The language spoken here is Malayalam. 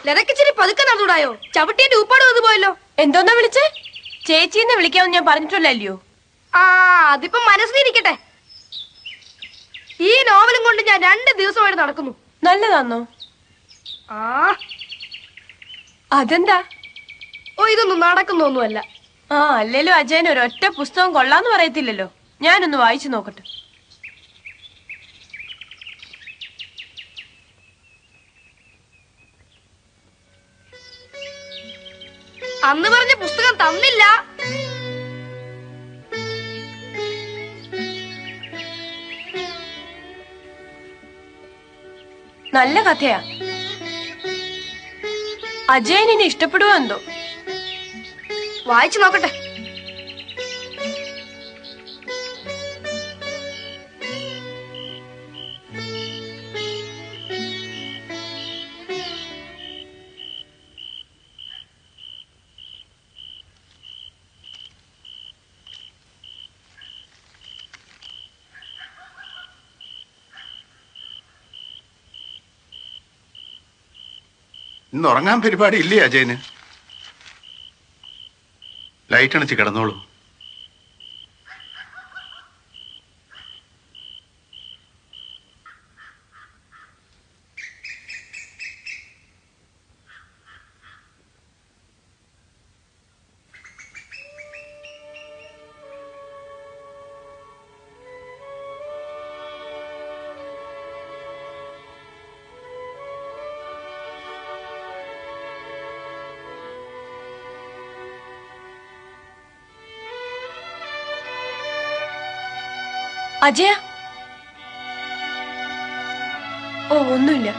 ലതക്കിച്ചിരി പതുക്കെ നടന്നൂടായോ? ചവിട്ടിന്റെ ഊപ്പാട് വന്നു പോയല്ലോ. എന്തോന്നാ വിളിച്ചേ? ചേച്ചിന്ന് വിളിക്കാമെന്ന് ഞാൻ പറഞ്ഞിട്ടില്ലല്ലോ. ആ അതിപ്പോ മനസ്സിലിരിക്കട്ടെ. ഈ നോവലും കൊണ്ട് ഞാൻ 2 ദിവസമായിട്ട് നടക്കുന്നു. നല്ലതാന്നോ? ആ അതെന്താ? ഓ ഇതൊന്നും നടക്കുന്നൊന്നുമല്ല. ആ അല്ലേലും അജയൻ ഒരൊറ്റ പുസ്തകം കൊള്ളാന്ന് പറയത്തില്ലല്ലോ. ഞാനൊന്ന് വായിച്ചു നോക്കട്ടെ. അന്ന് പറഞ്ഞ പുസ്തകം തന്നില്ല. നല്ല കഥയാ. അജയനിനെ ഇഷ്ടപ്പെടുവോ എന്തോ. വായിച്ചു നോക്കട്ടെ. ഇന്ന് ഉറങ്ങാൻ പരിപാടി ഇല്ലേ അജയന്? ലൈറ്റ് അണച്ച് കിടന്നോളൂ. അജയ. ഓ ഒന്നുമില്ല.